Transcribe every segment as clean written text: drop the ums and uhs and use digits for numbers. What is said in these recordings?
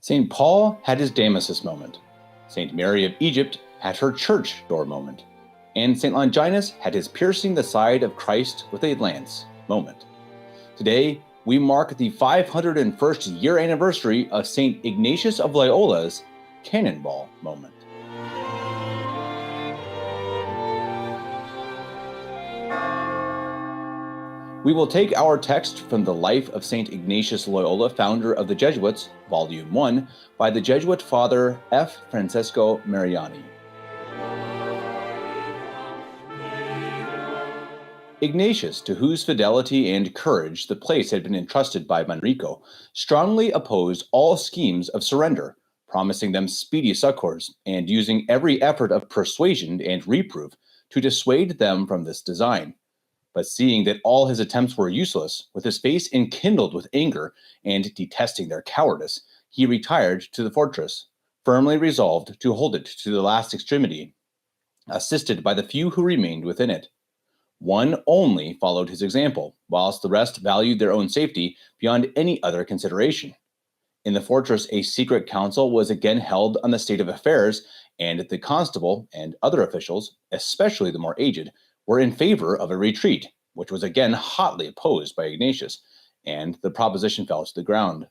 St. Paul had his Damascus moment. St. Mary of Egypt had her church door moment. And St. Longinus had his piercing the side of Christ with a lance moment. Today, we mark the 501st year anniversary of St. Ignatius of Loyola's Cannonball moment. We will take our text from the life of St. Ignatius Loyola, founder of the Jesuits, Volume 1, by the Jesuit Father F. Francesco Mariani. Ignatius, to whose fidelity and courage the place had been entrusted by Manrico, strongly opposed all schemes of surrender, promising them speedy succors, and using every effort of persuasion and reproof to dissuade them from this design. But seeing that all his attempts were useless, with his face enkindled with anger, and detesting their cowardice, he retired to the fortress, firmly resolved to hold it to the last extremity, assisted by the few who remained within it. One only followed his example, whilst the rest valued their own safety beyond any other consideration. In the fortress, a secret council was again held on the state of affairs, and the constable and other officials, especially the more aged, were in favor of a retreat, which was again hotly opposed by Ignatius, and the proposition fell to the ground.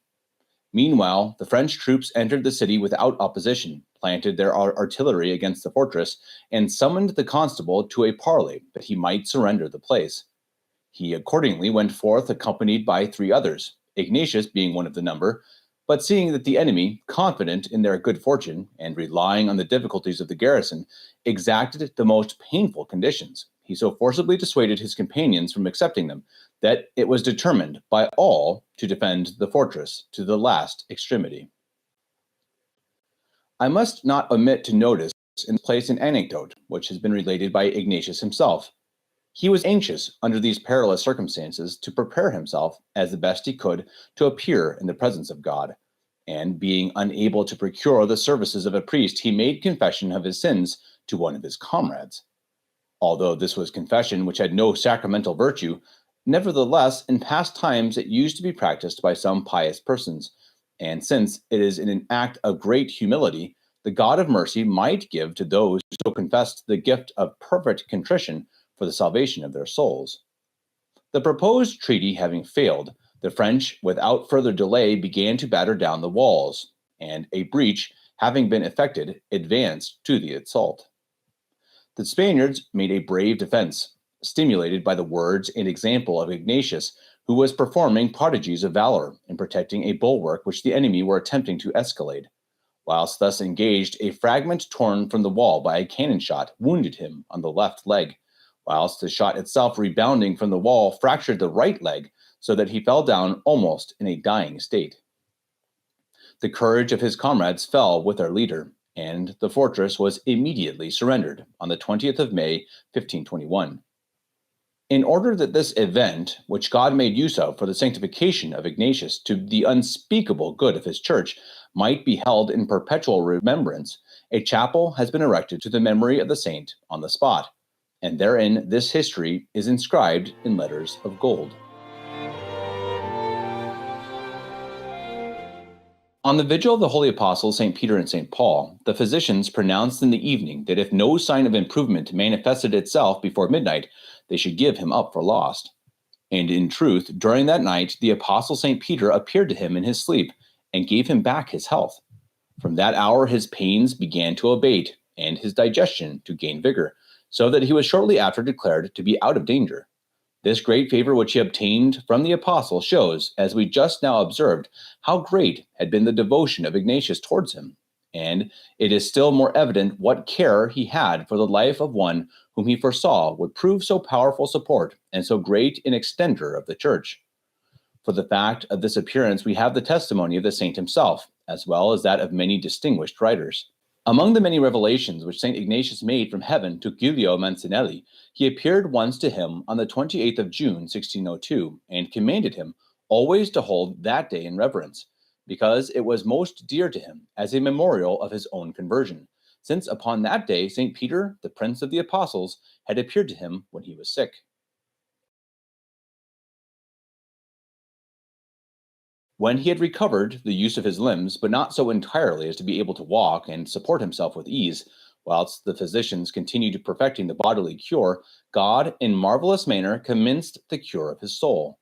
Meanwhile, the French troops entered the city without opposition, planted their artillery against the fortress, and summoned the constable to a parley that he might surrender the place. He accordingly went forth accompanied by 3 others, Ignatius being one of the number, but seeing that the enemy, confident in their good fortune and relying on the difficulties of the garrison, exacted the most painful conditions, he so forcibly dissuaded his companions from accepting them that it was determined by all to defend the fortress to the last extremity. I must not omit to notice in this place an anecdote which has been related by Ignatius himself. He was anxious, under these perilous circumstances, to prepare himself as the best he could to appear in the presence of God, and being unable to procure the services of a priest, he made confession of his sins to one of his comrades. Although this was confession which had no sacramental virtue, nevertheless, in past times it used to be practiced by some pious persons, and since it is in an act of great humility, the God of mercy might give to those who confessed the gift of perfect contrition for the salvation of their souls. The proposed treaty having failed, the French, without further delay, began to batter down the walls, and a breach having been effected, advanced to the assault. The Spaniards made a brave defense, stimulated by the words and example of Ignatius, who was performing prodigies of valor in protecting a bulwark which the enemy were attempting to escalade. Whilst thus engaged, a fragment torn from the wall by a cannon shot wounded him on the left leg, whilst the shot itself, rebounding from the wall, fractured the right leg, so that he fell down almost in a dying state. The courage of his comrades fell with their leader, and the fortress was immediately surrendered on the 20th of May, 1521. In order that this event, which God made use of for the sanctification of Ignatius to the unspeakable good of his church, might be held in perpetual remembrance, a chapel has been erected to the memory of the saint on the spot, and therein this history is inscribed in letters of gold. On the vigil of the holy apostles St. Peter and St. Paul, the physicians pronounced in the evening that if no sign of improvement manifested itself before midnight, they should give him up for lost. And in truth, during that night, the apostle St. Peter appeared to him in his sleep and gave him back his health. From that hour his pains began to abate, and his digestion to gain vigor, so that he was shortly after declared to be out of danger. This great favor which he obtained from the apostle shows, as we just now observed, how great had been the devotion of Ignatius towards him, and it is still more evident what care he had for the life of one whom he foresaw would prove so powerful support and so great an extender of the church. For the fact of this appearance we have the testimony of the saint himself, as well as that of many distinguished writers. Among the many revelations which St. Ignatius made from heaven to Giulio Mancinelli, he appeared once to him on the 28th of June, 1602, and commanded him always to hold that day in reverence, because it was most dear to him as a memorial of his own conversion, since upon that day St. Peter, the Prince of the Apostles, had appeared to him when he was sick. When he had recovered the use of his limbs, but not so entirely as to be able to walk and support himself with ease, whilst the physicians continued perfecting the bodily cure, God, in marvelous manner, commenced the cure of his soul.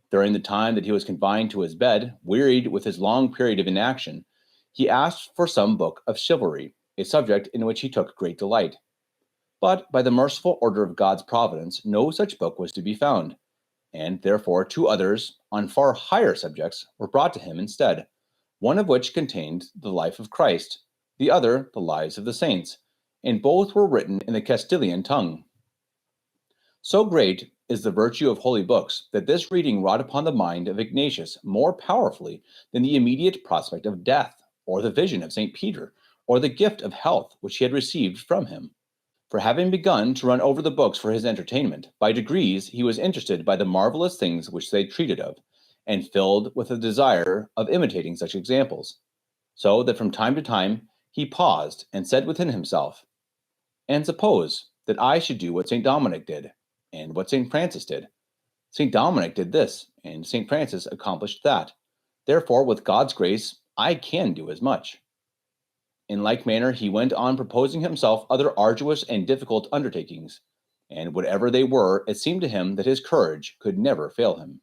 During the time that he was confined to his bed, wearied with his long period of inaction, he asked for some book of chivalry, a subject in which he took great delight. But by the merciful order of God's providence, no such book was to be found, and therefore two others on far higher subjects were brought to him instead, one of which contained the life of Christ, the other the lives of the saints, and both were written in the Castilian tongue. So great is the virtue of holy books that this reading wrought upon the mind of Ignatius more powerfully than the immediate prospect of death, or the vision of St. Peter, or the gift of health which he had received from him. For having begun to run over the books for his entertainment, by degrees he was interested by the marvelous things which they treated of, and filled with a desire of imitating such examples, so that from time to time he paused and said within himself, "And suppose that I should do what St. Dominic did, and what St. Francis did. St. Dominic did this, and St. Francis accomplished that. Therefore, with God's grace, I can do as much." In like manner, he went on proposing himself other arduous and difficult undertakings, and whatever they were, it seemed to him that his courage could never fail him.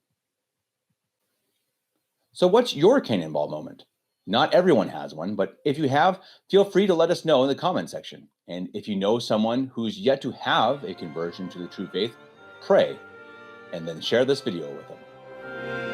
So, what's your cannonball moment? Not everyone has one, but if you have, feel free to let us know in the comment section. And if you know someone who's yet to have a conversion to the true faith, pray and then share this video with them.